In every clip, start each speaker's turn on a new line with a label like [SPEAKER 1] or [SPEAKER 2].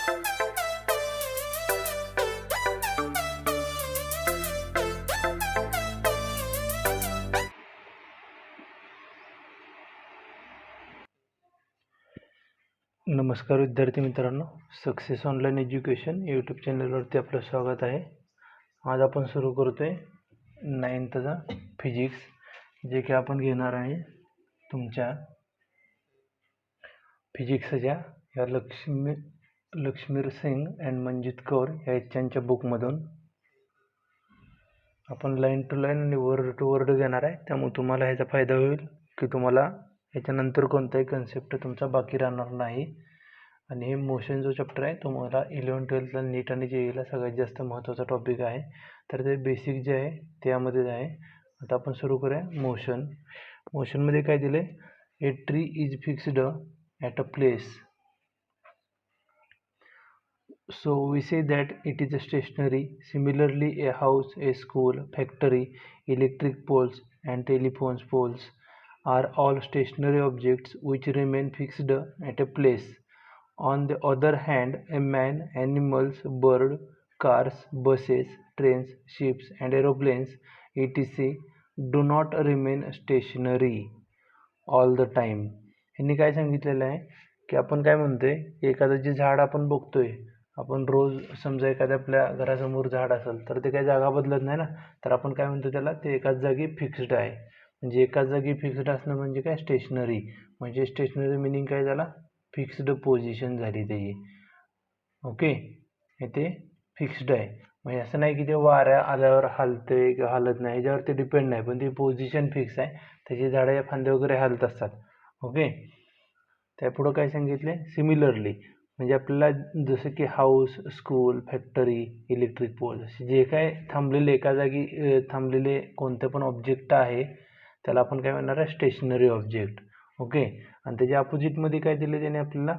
[SPEAKER 1] नमस्कार विद्यार्थी मित्रांनो, सक्सेस ऑनलाईन एज्युकेशन यूट्यूब चॅनलवरती आपलं स्वागत आहे. आज आपण सुरू करतोय 9th फिजिक्स, जे की आपण घेणार आहे तुमच्या फिजिक्सच्या या लक्ष्मीर सिंग अँड मंजित कौर या यांच्या बुकमधून. आपण लाईन टू लाईन आणि वर्ड टू वर्ड घेणार आहे, त्यामुळे तुम्हाला ह्याचा फायदा होईल की तुम्हाला याच्यानंतर कोणताही कन्सेप्ट तुमचा बाकी राहणार नाही. आणि हे मोशन जो चॅप्टर आहे तो मला 11-12ला नीट आणि जेईला सगळ्यात जास्त महत्त्वाचा टॉपिक आहे. तर ते बेसिक जे आहे त्यामध्येच आहे. आता आपण सुरू करूया. मोशनमध्ये काय दिले? A tree is fixed at a place, so we say that it is stationary. Similarly, a house, a school, factory, electric poles and telephone poles are all stationary objects which remain fixed at a place. On the other hand, a man, animals, bird, cars, buses, trains, ships and aeroplanes etc. do not remain stationary all the time. ह्यांनी काय सांगितलेलं आहे की आपण काय म्हणतोय, एखादं जे झाड आपण बघतोय, आपण रोज समजा एखाद्या आपल्या घरासमोर झाड असेल तर ते काही जागा बदलत नाही ना, तर आपण काय म्हणतो त्याला, ते एकाच जागी फिक्स्ड आहे. म्हणजे एकाच जागी फिक्स्ड असणं म्हणजे काय? स्टेशनरी. म्हणजे स्टेशनरी मिनिंग काय झाला? फिक्स्ड पोझिशन झाली त्याची. ओके, हे ते फिक्स्ड आहे. म्हणजे असं नाही की ते वाऱ्या आल्यावर हलते किंवा हलत नाही, ह्याच्यावर ते डिपेंड नाही, पण ती पोझिशन फिक्स आहे. त्याची झाडं या फांदे वगैरे हलत असतात. ओके, त्यापुढं काय सांगितले? सिमिलरली म्हणजे आपल्याला जसं की house, school, factory, electric pole असे जे काय थांबलेले एका जागी थांबलेले कोणते पण ऑब्जेक्ट आहे त्याला आपण काय म्हणणार आहे? Stationery object. ओके, आणि त्याच्या अपोजिटमध्ये काय दिले त्याने आपल्याला?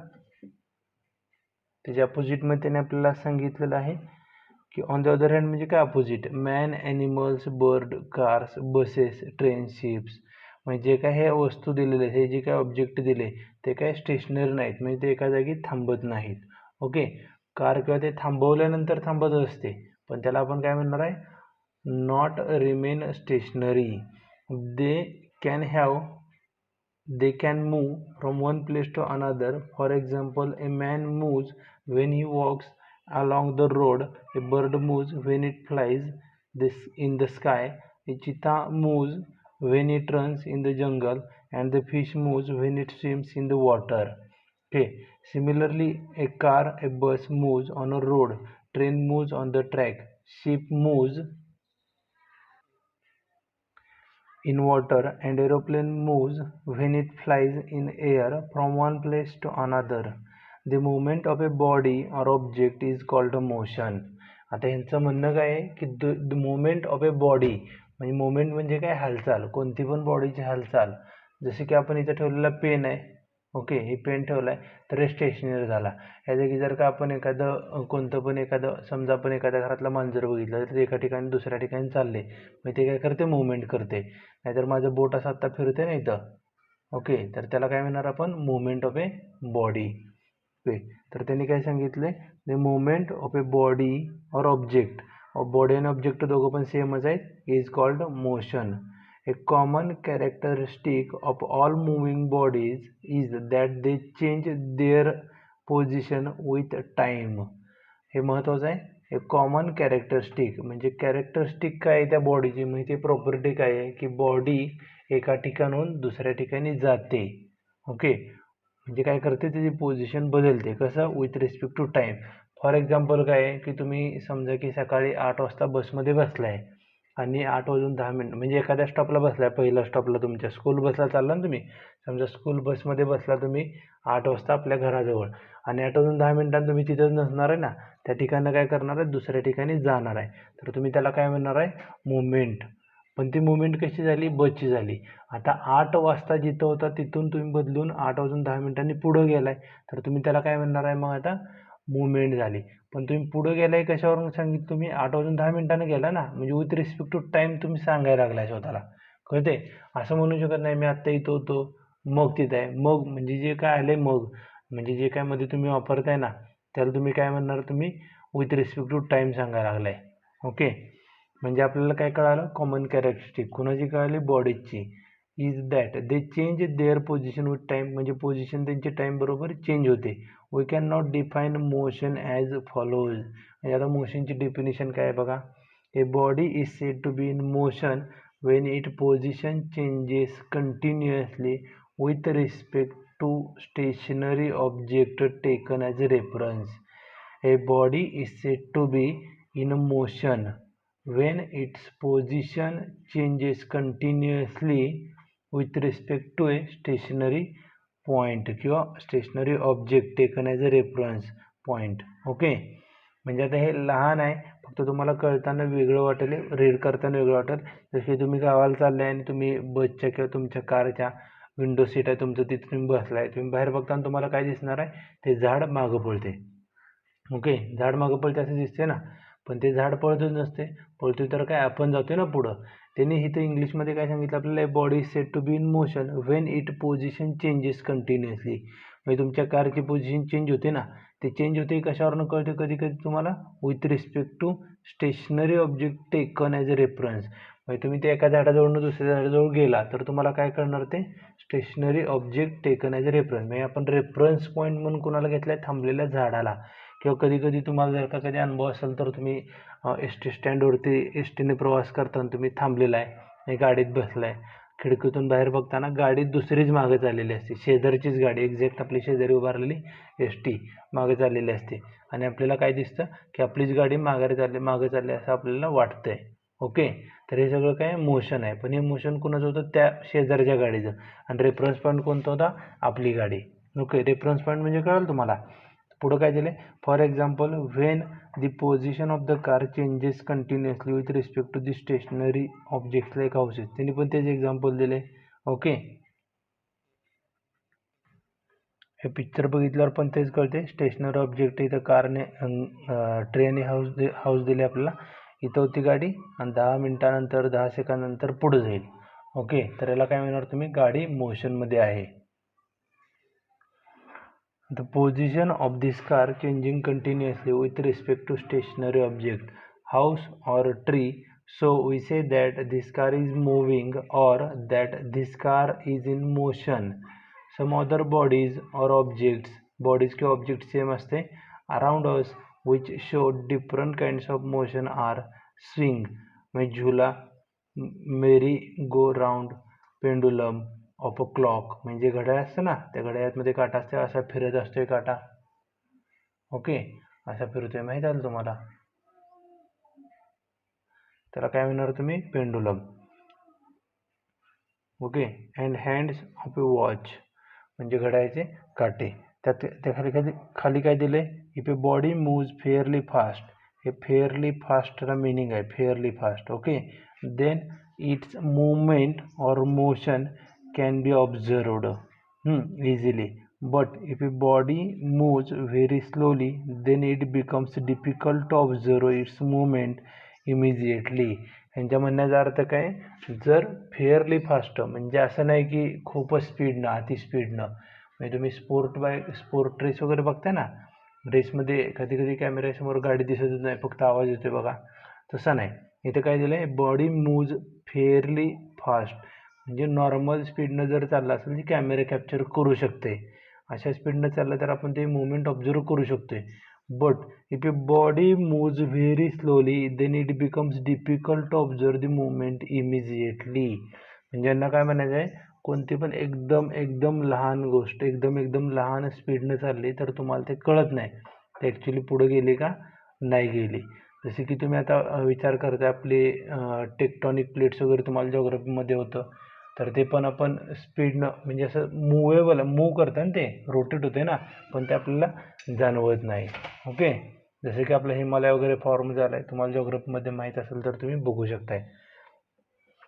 [SPEAKER 1] त्याच्या अपोजिटमध्ये त्याने आपल्याला सांगितलेलं आहे की ऑन द अदर हँड म्हणजे काय opposite? Man, animals, bird, cars, buses, train, ships. म्हणजे जे काय हे वस्तू दिलेले, हे जे काय ऑब्जेक्ट दिले ते काय स्टेशनरी नाहीत, म्हणजे ते एका जागी थांबत नाहीत. ओके, कार किंवा ते थांबवल्यानंतर थांबत असते, पण त्याला आपण काय म्हणणार आहे? Not remain stationery. They can move from one place to another. For example, a man moves when he walks along the road, a bird moves when it flies in the sky, a cheetah moves when it runs in the jungle, and the fish moves when it swims in the water. Okay, similarly, a car, a bus moves on a road, train moves on the track, ship moves in water, and aeroplane moves when it flies in air from one place to another. The movement of a body or object is called a motion. आता ह्यांचं म्हणणं काय आहे की the movement of a body म्हणजे movement म्हणजे काय? हालचाल. कोणती पण बॉडीची हालचाल. जसे की आपण इथं ठेवलेला पेन आहे. ओके, हे पेन ठेवला आहे तर हे स्टेशनरी झाला. ह्या जागी जर का आपण एखादं कोणतं पण एखादं समजा आपण एखाद्या घरातला मांजर बघितलं तर एका ठिकाणी दुसऱ्या ठिकाणी चालले, मग ते काय करते? मुवमेंट करते. नाहीतर माझं बोट असं आत्ता फिरते ना इथं. ओके, तर त्याला काय म्हणणार आपण? Movement of a body. Okay, तर त्यांनी काय सांगितले? The movement of a body or object. Body आणि ऑब्जेक्ट दोघं पण सेमच आहेत. Is called motion. A common characteristic of all moving bodies is that they change their position with time. हे महत्त्वाचं आहे. हे कॉमन कॅरेक्टरिस्टिक म्हणजे कॅरेक्टरिस्टिक काय आहे त्या बॉडीची, म्हणजे ते प्रॉपर्टी काय आहे की बॉडी एका ठिकाणाहून दुसऱ्या ठिकाणी जाते. ओके, म्हणजे काय करते? त्याची पोझिशन बदलते. कसं? With respect to time. For example काय आहे की तुम्ही समजा की सकाळी 8 वाजता बसमध्ये बसलाय आणि 8:10 म्हणजे एखाद्या स्टॉपला बसलाय, पहिल्या स्टॉपला तुमच्या स्कूल बसला चालला ना तुम्ही, समजा स्कूल बसमध्ये बसला तुम्ही 8 वाजता आपल्या घराजवळ, आणि 8:10 तुम्ही तिथंच नसणार आहे ना, त्या ठिकाणी काय करणार आहे? दुसऱ्या ठिकाणी जाणार आहे. तर तुम्ही त्याला काय म्हणणार आहे? मुवमेंट. पण ती मुवमेंट कशी झाली? बसची झाली. आता 8 वाजता जिथं होता तिथून तुम्ही बदलून 8:10 पुढं गेलाय, तर तुम्ही त्याला काय म्हणणार आहे? मग आता मुवमेंट झाली. पण तुम्ही पुढे गेलाय कशावरून सांगितलं? तुम्ही 8:10 गेला ना, म्हणजे विथ रिस्पेक्ट टू टाईम तुम्ही सांगायला लागलाय स्वतःला. कळते? असं म्हणू शकत नाही मी आत्ता इथं होतो मग तिथं आहे. मग म्हणजे जे काय आलंय मग म्हणजे जे काय मध्ये तुम्ही वापरताय ना त्याला तुम्ही काय म्हणणार, तुम्ही विथ रिस्पेक्ट टू टाईम सांगायला लागलाय. ओके, म्हणजे आपल्याला काय कळालं, कॉमन कॅरेक्टरिस्टिक कुणाची कळाली, बॉडीजची. Is that they change their position with time, म्हणजे पोझिशन त्यांची टाईम बरोबर चेंज होते. We can not define motion as follows. म्हणजे आता मोशनची डेफिनेशन काय आहे बघा. A body is said to be in motion when its position changes continuously with respect to stationary object taken as a reference. A body is said to be in motion when its position changes continuously with respect to a stationary point किंवा stationary object taken as a reference point. Okay, म्हणजे आता हे लहान आहे, फक्त तुम्हाला कळताना वेगळं वाटेल, रीड करताना वेगळं वाटेल. जसे तुम्ही गावाला चालले आणि तुम्ही बसच्या किंवा तुमच्या कारच्या विंडो सीट आहे तुमचं, तिथे तुम्ही बसलाय, तुम्ही बाहेर बघताना तुम्हाला काय दिसणार आहे, ते झाड मागं पळते. ओके, झाड मागं पळते असं दिसते ना, पण ते झाड पळतच नसते, पळतोय तर काय आपण जातोय ना पुढं. त्यांनी इथं इंग्लिशमध्ये काय सांगितलं आपल्याला, body is set to be in motion when it position changes continuously. म्हणजे तुमच्या कारची पोझिशन चेंज होते ना, ते चेंज होते कशावरनं कळते कधी कधी तुम्हाला, with respect to stationary object taken as a reference. म्हणजे तुम्ही ते एका झाडाजवळून दुसऱ्या झाडाजवळ गेला तर तुम्हाला काय कळणार, ते stationary object taken as a reference. म्हणजे आपण रेफरन्स पॉईंट म्हणून कुणाला घेतला आहे, थांबलेल्या झाडाला. किंवा कधी कधी तुम्हाला जर का कधी अनुभव असेल तर तुम्ही एस टी स्टँडवरती एस टीने प्रवास करताना तुम्ही थांबलेला आहे, गाडीत बसला आहे, खिडकीतून बाहेर बघताना गाडीत दुसरीच मागे चाललेली असते, शेजारचीच गाडी, एक्झॅक्ट आपली शेजारी उभारलेली एस टी मागे चाललेली असते, आणि आपल्याला काय दिसतं की आपलीच गाडी मागे चालली असं आपल्याला वाटतंय. ओके, तर हे सगळं काय मोशन आहे, पण हे मोशन कुणाचं होतं, त्या शेजारच्या गाडीचं. आणि रेफरन्स पॉईंट कोणता होता, आपली गाडी. ओके, रेफरन्स पॉईंट म्हणजे कळलं तुम्हाला. पुढं काय दिले, for example when the position of the car changes continuously with respect to the stationary object like houses. त्यांनी पण तेच एक्झाम्पल दिले. ओके, हे पिक्चर बघितल्यावर पण तेच कळते, स्टेशनरी ऑब्जेक्ट इथं कारने ट्रेन हाऊस दिले आपल्याला, इथं होती गाडी, आणि 10 मिनिटानंतर 10 सेकंदानंतर पुढे जाईल. ओके, तर याला काय म्हणणार तुम्ही, गाडी मोशनमध्ये आहे. The position of this car changing continuously with respect to stationary object, house or tree. So we say that this car is moving or that this car is in motion. Some other bodies or objects, bodies K objects same असते, around us which show different kinds of motion are swing, म्हणजे झुला, merry go round, pendulum of a clock, म्हणजे घड्याळ असतं ना, त्या घड्याळामध्ये काटा असते, असा फिरत असतोय काटा. ओके, असा फिरतोय, माहीत आलं तुम्हाला, त्याला काय म्हणणार तुम्ही, pendulum. Okay, and hands of a watch, म्हणजे घड्याळाचे काटे. त्या खाली काय दिले, if a body moves fairly fast. हे फेअरली फास्टला मिनिंग आहे, fairly fast. Okay, then its movement और motion can be observed easily. But if a body moves very slowly, then it becomes difficult to observe its movement immediately. यांच्या म्हणण्याचा अर्थ काय, जर fairly fast म्हणजे असं नाही की खूपच स्पीडनं, अति स्पीडनं. म्हणजे तुम्ही स्पोर्ट रेस वगैरे बघताय ना, रेसमध्ये कधी कधी कॅमेऱ्यासमोर गाडी दिसतच नाही, फक्त आवाज येतोय बघा, तसं नाही. इथे काय दिलं आहे, बॉडी मूव्ज फेअरली फास्ट, म्हणजे नॉर्मल स्पीडनं जर चाललं असेल तर कॅमेरा कॅप्चर करू शकते, अशा स्पीडनं चाललं तर आपण ते मुवमेंट ऑब्झर्व करू शकतोय. But if a body moves very slowly then it becomes difficult to observe the movement immediately. म्हणजे यांना काय म्हणायचं आहे, कोणती पण एकदम लहान गोष्ट एकदम लहान स्पीडनं चालली तर तुम्हाला ते कळत नाही ते ॲक्च्युली पुढे गेली का नाही गेली. जसे की तुम्ही आता विचार करता, आपले टेक्टॉनिक प्लेट्स वगैरे तुम्हाला जॉग्राफीमध्ये होतं, तर ते पण आपण स्पीडनं म्हणजे असं मूव्ह करतं ना, ते रोटेट होते ना, पण ते आपल्याला जाणवत नाही. ओके, जसे की आपलं हिमालय वगैरे फॉर्म झाला आहे, तुम्हाला जॉग्राफीमध्ये माहीत असेल तर तुम्ही बघू शकताय.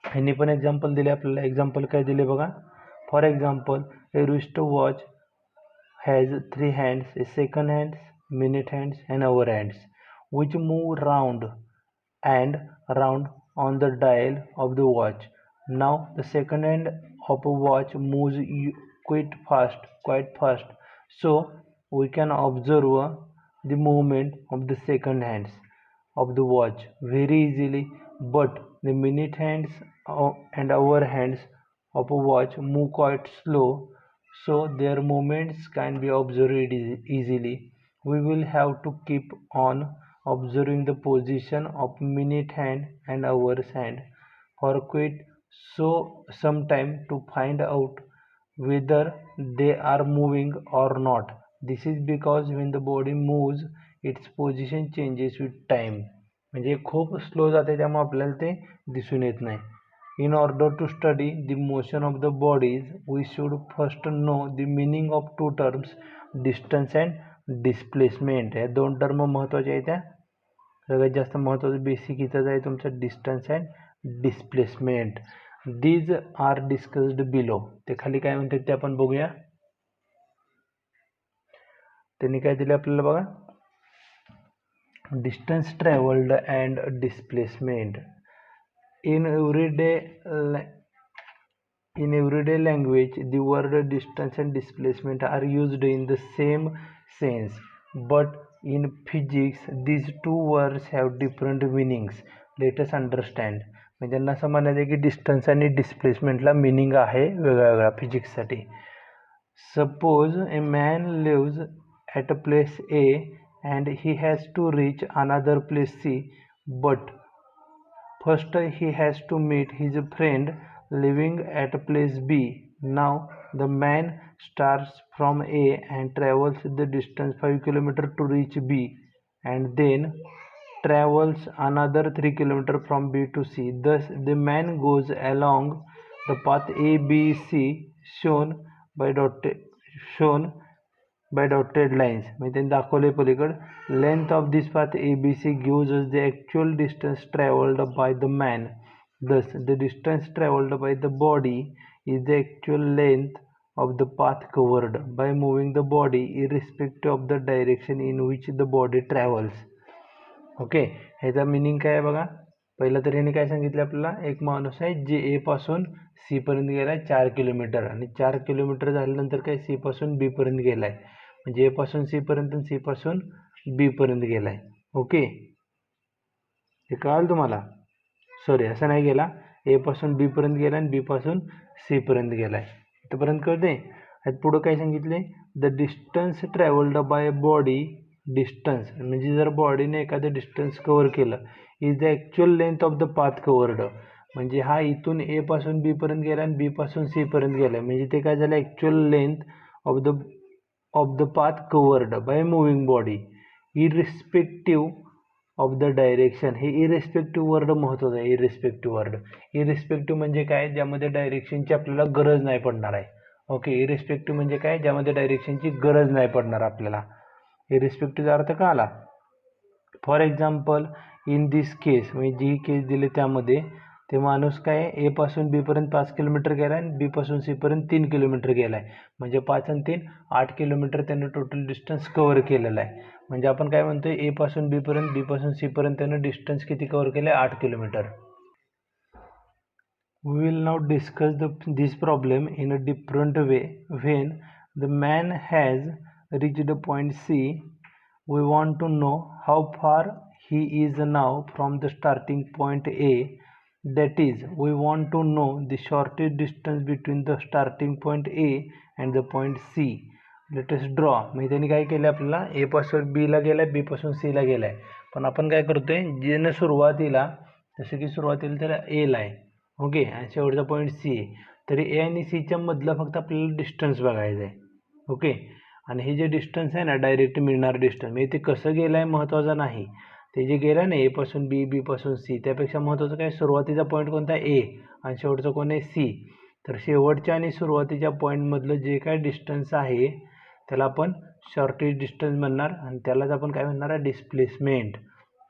[SPEAKER 1] ह्यांनी पण एक्झाम्पल दिले आपल्याला. एक्झाम्पल काय दिले बघा, for example a wrist watch has 3 hands, a second hands, minute hands and hour hands which move round and round on the dial of the watch. Now the second hand of a watch moves quite fast, so we can observe the movement of the second hands of the watch very easily, but the minute hands and hour hands of a watch move quite slow, so their movements can be observed easily. We will have to keep on observing the position of minute hand and hour's hand for quite some time to find out whether they are moving or not. This is because when the body moves, its position changes with time. म्हणजे खूप slow जाते त्यामुळे आपल्याला ते दिसून येत नाही. In order to study the motion of the bodies, we should first know the meaning of two terms, distance and displacement. या दोन टर्म महत्त्वाच्या आहेत. त्या सगळ्यात जास्त महत्त्वाचं बेसिक इथंच आहे तुमचं distance and displacement. These are discussed below. ते खाली काय म्हणतात ते आपण बघूया. त्यांनी काय दिले आपल्याला बघा. distance traveled and displacement. In everyday language, the word distance and displacement are used in the same sense, but in physics these two words have different meanings. Let us understand. म्हणजे त्यांना असं म्हणायचं की डिस्टन्स आणि डिस्प्लेसमेंटला meaning आहे वेगळा वेगळा फिजिक्ससाठी. Suppose a man lives at a place A and he has to reach another place C, but first he has to meet his friend living at place B. Now the man starts from A and travels the distance 5 km to reach B, and then travels another 3 km from B to C. Thus the man goes along the path A, B, C shown by dotted lines. म्हणजे त्यांनी दाखवले पलीकडे. Length of this path ABC gives us the actual distance traveled by the man. Thus the distance traveled by the body is the actual length of the path covered by moving the body irrespective of the direction in which the body travels. Okay, ह्याचा meaning काय आहे बघा. पहिलं तर ह्याने काय सांगितलं आपल्याला. एक माणूस आहे जे ए पासून सी पर्यंत गेलाय 4 किलोमीटर, आणि 4 किलोमीटर झाल्यानंतर काय सी पासून बी पर्यंत गेलाय. म्हणजे ए पासून सी पर्यंत सी पासून बी पर्यंत गेलाय. ओके, हे कळालं तुम्हाला. सॉरी, असं नाही गेला. ए पासून बी पर्यंत गेला आणि बी पासून सी पर्यंत गेलाय. इथपर्यंत कळते. पुढं काय सांगितले. The distance travelled by body. Distance म्हणजे जर बॉडीने एखादं डिस्टन्स कव्हर केलं is the actual length of the path covered. म्हणजे हा इथून ए पासून बी पर्यंत गेला आणि बी पासून सी पर्यंत गेला, म्हणजे ते काय झालं actual length of the path covered bye moving body irrespective of the direction. हे इरिस्पेक्टिव्ह वर्ड महत्त्वाचं आहे. Irrespective word. इरिस्पेक्टिव्ह म्हणजे काय, ज्यामध्ये डायरेक्शनची आपल्याला गरज नाही पडणार आहे. ओके, इरिस्पेक्टिव्ह म्हणजे काय, ज्यामध्ये डायरेक्शनची गरज नाही पडणार आपल्याला. इरिस्पेक्टिव्हचा अर्थ का आला. फॉर एक्झाम्पल इन दिस केस, म्हणजे जी केस दिली त्यामध्ये ते माणूस काय ए पासून बी पर्यंत 5 किलोमीटर गेला आणि बी पासून सी पर्यंत 3 किलोमीटर गेलाय. म्हणजे 5 आणि 3 8 किलोमीटर त्यानं टोटल डिस्टन्स कव्हर केलेला आहे. म्हणजे आपण काय म्हणतोय, ए पासून बी पर्यंत बी पासून सी पर्यंत त्यानं डिस्टन्स किती कव्हर केलं, 8 kilometre. We will now discuss this problem in a different way. When the man has reached point C, we want to know how far he is now from the starting point A. That is, we want to know the shortest distance between the starting point A and the point C. Let us draw. म्हणजे त्यांनी काय केलं आपल्याला, ए पासून बी ला गेलाय, बी पासून C ला गेलाय. पण आपण काय करतोय, जेनं सुरुवातीला जसं की सुरुवातीला तर ए ला आहे. ओके, आणि शेवटचा पॉईंट सी आहे. तरी ए आणि सीच्या मधलं फक्त आपल्याला डिस्टन्स बघायचं आहे. ओके, आणि हे जे डिस्टन्स आहे ना, डायरेक्ट मिळणार डिस्टन्स, म्हणजे ते कसं गेलं आहे महत्त्वाचं नाही. ते जे गेलं ना ए पासून बी, बी पासून सी, त्यापेक्षा महत्त्वाचं काय, सुरुवातीचा पॉईंट कोणता आहे ए आणि शेवटचा कोण आहे सी. तर शेवटच्या आणि सुरुवातीच्या पॉईंटमधलं जे काय डिस्टन्स आहे त्याला आपण शॉर्टेस्ट डिस्टन्स म्हणणार, आणि त्यालाच आपण काय म्हणणार आहे, डिस्प्लेसमेंट.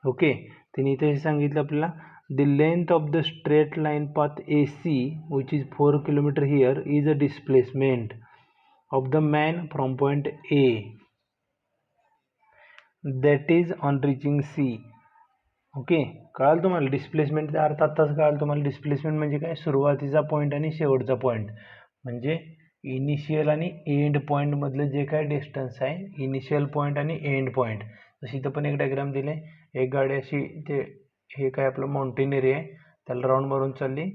[SPEAKER 1] ओके, त्यांनी इथे हे सांगितलं आपल्याला, the length of the straight line path A C which is 4 kilometre here is a displacement of the man from point A, that is on reaching C. Okay, कळाल तुम्हाला डिस्प्लेसमेंटचा अर्थ आत्ताच कळाल तुम्हाला. डिस्प्लेसमेंट म्हणजे काय, सुरुवातीचा पॉईंट आणि शेवटचा पॉईंट. म्हणजे इनिशियल आणि एंड पॉईंट मधलं जे काय डिस्टन्स आहे, इनिशियल पॉईंट आणि एंड पॉईंट, जशी इथं पण एक डायग्राम दिले, एक गाडी अशी ते हे काय आपलं माउंटेन एरिया आहे त्याला राऊंड मारून चालली,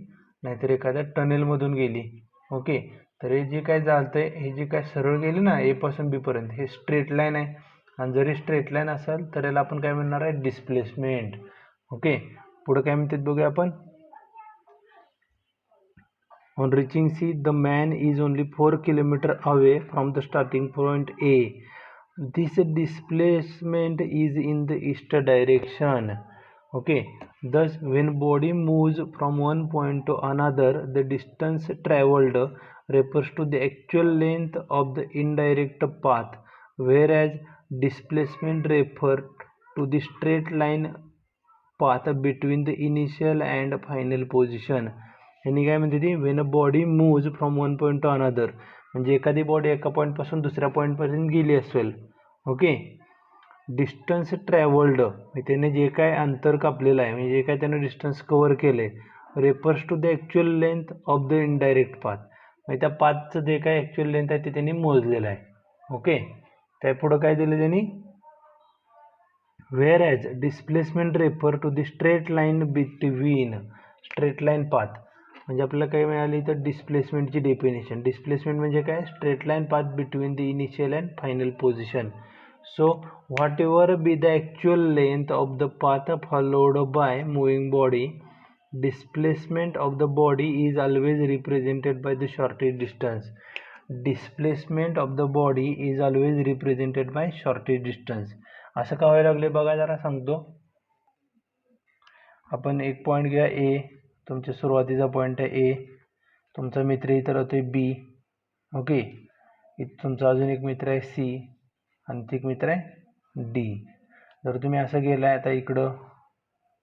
[SPEAKER 1] नाहीतर एखाद्या टनेलमधून गेली. ओके, तर हे जे काय चालतंय, हे जे काय सरळ गेली ना ए पासून बी पर्यंत, हे स्ट्रेट लाईन आहे, आणि जरी स्ट्रेट लाईन असेल तर याला आपण काय म्हणणार आहे, डिस्प्लेसमेंट. ओके, पुढे काय म्हणतात बघूया आपण. On reaching C, the man is only 4 kilometers away from the starting point A. This displacement is in the east direction. Okay, thus when body moves from one point to another, the distance traveled refers to the actual length of the indirect path, whereas displacement refers to the straight line path between the initial and final position. यांनी काय म्हणते ती, when a body moves from one point two another, म्हणजे एखादी body एका पॉईंटपासून दुसऱ्या पॉईंटपर्यंत गेली असेल. ओके, डिस्टन्स ट्रॅव्हल्ड, त्याने जे काय अंतर कापलेलं आहे, म्हणजे जे काय त्याने डिस्टन्स कव्हर केले, refers to the actual length of the indirect path, म्हणजे त्या पाथचं जे काय ॲक्च्युअल लेंथ आहे ते त्यांनी मोजलेलं आहे. ओके, त्या पुढं काय दिलं त्यांनी, whereas displacement refer to the straight line between straight line path, म्हणजे आपल्याला काय मिळाली तर डिस्प्लेसमेंटची डेफिनेशन. डिस्प्लेसमेंट म्हणजे काय, straight line path between the initial and final position. So what ever be the actual length of the path followed by moving body, displacement of the body is always represented by the shortest distance. Displacement of the body is always represented by shortest distance. असं का व्हायला लागले बघा जरा सांगतो. आपण एक point घ्या ए, तुमच्या सुरुवातीचा पॉईंट आहे ए, तुमचा मित्र इथं राहतोय बी. ओके, इथं तुमचा अजून एक मित्र आहे सी, आणि एक मित्र आहे डी. जर तुम्ही असं गेलाय आता इकडं,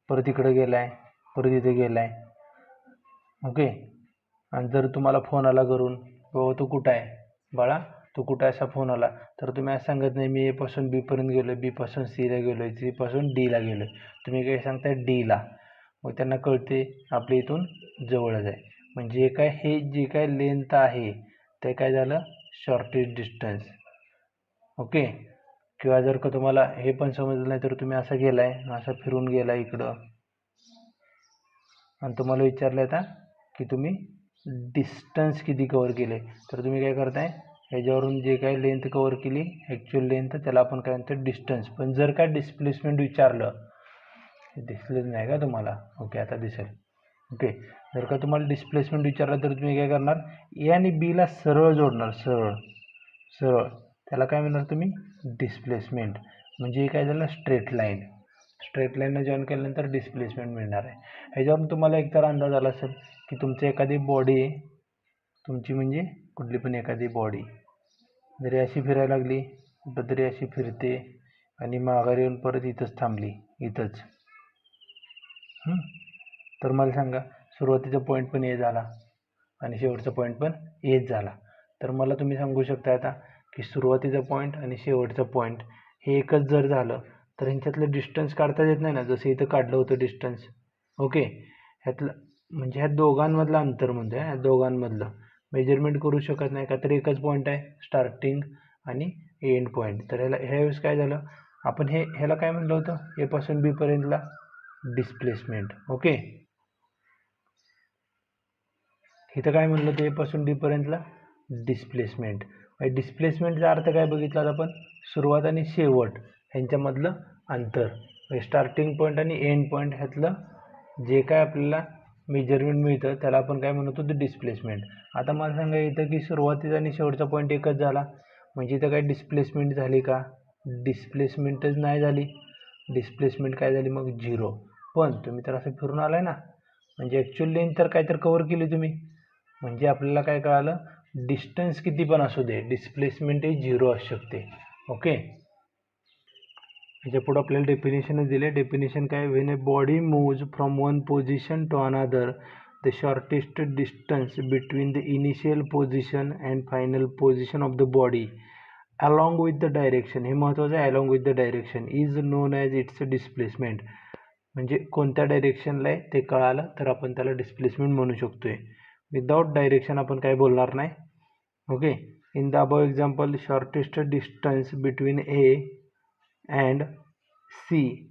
[SPEAKER 1] परत इकडं गेलाय, परत इथे गेलाय. ओके, आणि जर तुम्हाला फोन आला करून, बाबा तू कुठं आहे बाळा, तू कुठं असा फोन आला, तर तुम्ही असं सांगत नाही मी ए पासून बी पर्यंत गेलो, बी पासून सीला गेलो, सी पासून डीला गेलो, तुम्ही काय सांगताय डीला. मग त्यांना कळते आपल्या इथून जवळच आहे, म्हणजे काय हे जे काय लेंथ आहे ते काय झालं, शॉर्टेस्ट डिस्टन्स. ओके, किंवा जर का तुम्हाला हे पण समजलं नाही तर तुम्ही असं गेलाय, असं फिरून गेला इकडं, आणि तुम्हाला विचारलं आता की तुम्ही डिस्टन्स किती कव्हर केले, तर तुम्ही काय करताय, ह्याच्यावरून जे काही लेंथ कव्हर केली ॲक्च्युअल लेंथ त्याला आपण काय म्हणतो डिस्टन्स. पण जर काय डिस्प्लेसमेंट विचारलं, दिसलेच नाही का तुम्हाला, ओके आता दिसेल. ओके, जर का तुम्हाला डिस्प्लेसमेंट विचारलं तर तुम्ही काय करणार, ए आणि बीला सरळ जोडणार, सरळ सरळ, त्याला काय म्हणणार तुम्ही डिस्प्लेसमेंट. म्हणजे काय झालं, स्ट्रेट लाईन. स्ट्रेट लाईननं जॉईन केल्यानंतर डिस्प्लेसमेंट मिळणार आहे. ह्याच्यावरून तुम्हाला एक तर अंदाज आला असेल की तुमची एखादी बॉडी आहे, तुमची म्हणजे कुठली पण एखादी बॉडी जरी अशी फिरायला लागली, कुठं तरी अशी फिरते आणि माघारी येऊन परत इथंच थांबली, इथंच, तर मला सांगा सुरुवातीचा पॉईंट पण ए झाला आणि शेवटचा पॉईंट पण एच झाला, तर मला तुम्ही सांगू शकता आता की सुरुवातीचा पॉईंट आणि शेवटचा पॉईंट हे एकच जर झालं तर ह्यांच्यातलं डिस्टन्स काढता येत नाही ना, जसं इथं काढलं होतं डिस्टन्स. ओके, ह्यातलं म्हणजे ह्या दोघांमधलं अंतर म्हणजे ह्या दोघांमधलं मेजरमेंट करू शकत नाही का, तर एकच पॉईंट आहे स्टार्टिंग आणि एंड पॉईंट. तर ह्यावेळेस काय झालं, आपण ह्याला काय म्हणलं होतं, ए पासून बी पर्यंतला डिस्प्लेसमेंट. ओके, इथं काय म्हणलं होतं, ए पासून डी पर्यंतला डिस्प्लेसमेंट. डिस्प्लेसमेंटचा अर्थ काय बघितला आपण, सुरुवात आणि शेवट ह्यांच्यामधलं अंतर, स्टार्टिंग पॉईंट आणि एंड पॉईंट ह्यातलं जे काय आपल्याला मेजरमेंट मिळतं त्याला आपण काय म्हणत होतो, डिस्प्लेसमेंट. आता मला सांगा इथं की सुरुवातीचा आणि शेवटचा पॉईंट एकच झाला, म्हणजे इथं काय डिस्प्लेसमेंट झाली का, डिस्प्लेसमेंटच नाही झाली. डिस्प्लेसमेंट काय झाली मग, झिरो. पण तुम्ही तर असं फिरून आलाय ना, म्हणजे ॲक्च्युअल लेंथ तर काय तर कव्हर केली तुम्ही, म्हणजे आपल्याला काय कळालं, डिस्टन्स किती पण असू दे डिस्प्लेसमेंट हे झिरो असू शकते. ओके, ह्याच्या पुढं आपल्याला डेफिनेशनच दिले. डेफिनेशन काय, when a body moves from one position to another, the shortest distance between the initial position and final position of the body along with the direction, हे महत्त्वाचं आहे, along with the direction is known as its displacement. म्हणजे कोणत्या डायरेक्शनला आहे ते कळालं तर आपण त्याला डिस्प्लेसमेंट म्हणू शकतोय. विदाऊट डायरेक्शन आपण काय बोलणार नाही. Okay, in the above example, shortest distance between A and C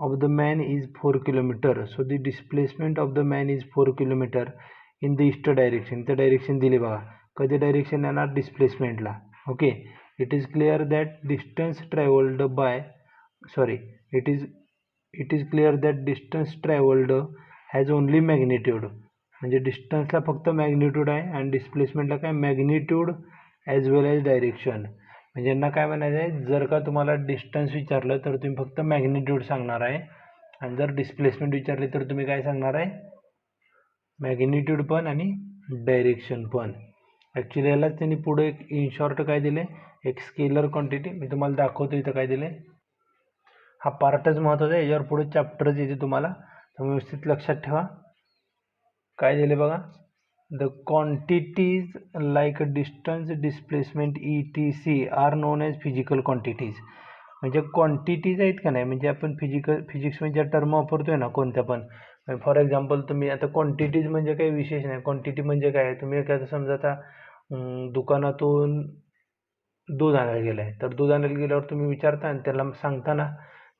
[SPEAKER 1] of the man is 4 km. So the displacement of the man is 4 km in the east direction. The direction दिली बघा. कधी direction येणार डिस्प्लेसमेंटला. Okay, it is clear that distance travelled by it is clear that distance traveled has only magnitude. म्हणजे डिस्टन्सला फक्त magnitude आहे आणि डिस्प्लेसमेंटला काय मॅग्निट्यूड ॲज वेल ॲज डायरेक्शन. म्हणजे यांना काय म्हणायचं आहे, जर का तुम्हाला डिस्टन्स विचारलं तर तुम्ही फक्त मॅग्निट्यूड सांगणार आहे आणि जर डिस्प्लेसमेंट विचारले तर तुम्ही काय सांगणार आहे, मॅग्निट्यूड पण आणि डायरेक्शन पण. ॲक्च्युली यालाच त्यांनी पुढे एक इन शॉर्ट काय दिले, एक स्केलर क्वांटिटी. मी तुम्हाला दाखवतो इथं काय दिले. हा पार्टच महत्त्वाचा आहे, याच्यावर पुढे चॅप्टरच येते तुम्हाला, तर व्यवस्थित लक्षात ठेवा. काय दिले बघा, the quantities like distance, displacement, ETC are known as physical quantities. म्हणजे क्वांटिटीज आहेत का नाही, म्हणजे आपण फिजिक्समध्ये ज्या टर्म वापरतोय ना कोणत्या पण, फॉर एक्झाम्पल तुम्ही आता क्वांटिटीज म्हणजे काही विशेष नाही. क्वांटिटी म्हणजे काय, तुम्ही एखादं समजा आता दुकानातून दूध आणायला गेलं आहे, तर दूध आणायला गेल्यावर तुम्ही विचारता आणि त्याला सांगता ना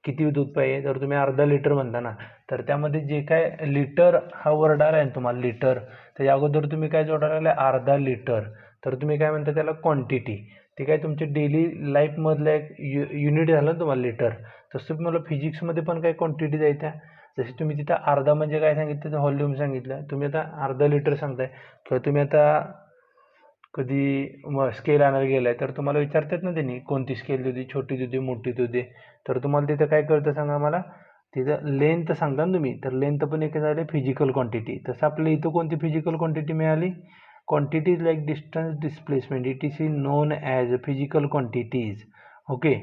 [SPEAKER 1] किती दूध पाहिजे, तर तुम्ही अर्धा लिटर म्हणता ना, तर त्यामध्ये जे काय लिटर हा वर्ड आला आहे तुम्हाला लिटर, त्याच्या अगोदर तुम्ही काय जोडायला अर्धा लिटर, तर तुम्ही काय म्हणता त्याला क्वांटिटी. ते काय तुमच्या डेली लाईफमधलं एक युनिट झालं तुम्हाला लिटर. तसं तुम्हाला फिजिक्समध्ये पण काही क्वांटिटीज आहेत त्या. जसे तुम्ही तिथं अर्धा म्हणजे काय सांगितलं, तर व्हॉल्यूम सांगितलं. तुम्ही आता अर्धा लिटर सांगताय, किंवा तुम्ही आता कधी स्केल आणायला गेलाय तर तुम्हाला विचारतात ना त्यांनी कोणती स्केल देऊ दे, छोटी देऊ दे, मोठी देऊ दे, तर तुम्हाला तिथं काय कळतं सांगा मला, तिथं लेंथ सांगता ना तुम्ही, तर लेंथ पण एक झाले फिजिकल क्वांटिटी. तसं आपल्या इथं कोणती फिजिकल क्वांटिटी मिळाली, quantities like distance, displacement, ETC known as physical quantities. Okay,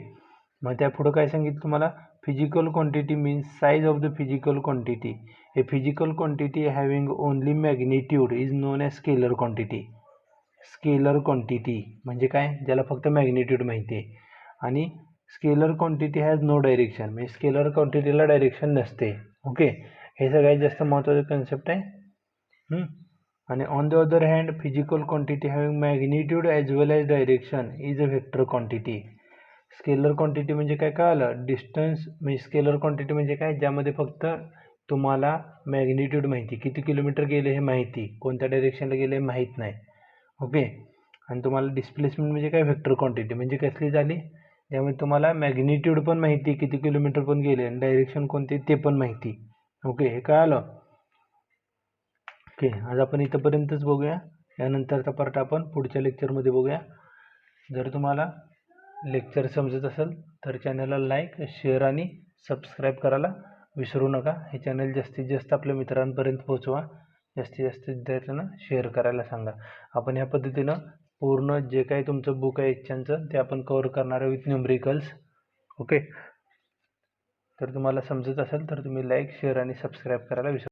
[SPEAKER 1] मग त्या पुढं काय सांगितलं तुम्हाला, physical quantity means size of the physical quantity. A physical quantity having only magnitude is known as scalar quantity. Scalar quantity म्हणजे काय, ज्याला फक्त मॅग्निट्यूड माहिती आहे. आणि scalar quantity has no direction, म्हणजे स्केलर क्वांटिटीला डायरेक्शन नसते. ओके, हे सगळ्यात जास्त महत्त्वाचं कन्सेप्ट आहे. आणि on the other hand physical quantity having magnitude as well as direction is a vector quantity. Scalar quantity म्हणजे काय कळालं, डिस्टन्स म्हणजे स्केलर क्वांटिटी म्हणजे काय, ज्यामध्ये फक्त तुम्हाला मॅग्निट्यूड माहिती, किती किलोमीटर गेले हे माहिती, कोणत्या डायरेक्शनला गेले हे माहीत नाही. ओके, आणि तुम्हाला डिस्प्लेसमेंट म्हणजे काय, व्हेक्टर क्वांटिटी म्हणजे कसली झाली, त्यामुळे तुम्हाला मॅग्निट्यूड पण माहिती, किती किलोमीटर पण गेले, आणि डायरेक्शन कोणते ते पण माहिती. ओके, हे कळालं. ओके, आज आपण इथंपर्यंतच बघूया. यानंतरचा पार्ट आपण पुढच्या लेक्चरमध्ये बघूया. जर तुम्हाला लेक्चर समजत असेल तर चॅनलला लाईक, शेअर आणि सबस्क्राईब करायला विसरू नका. हे चॅनल जास्तीत जास्त आपल्या मित्रांपर्यंत पोहोचवा. जास्तीत जास्त विद्यार्थ्यांना शेअर करायला सांगा. आपण ह्या पद्धतीनं पूर्ण जे काही तुमचं बुक आहे इच्छांचं ते आपण कव्हर करणार आहे विथ न्यूमरिकल्स. ओके, तर तुम्हाला समजत असेल तर तुम्ही लाईक, शेअर आणि सबस्क्राईब करायला विसरू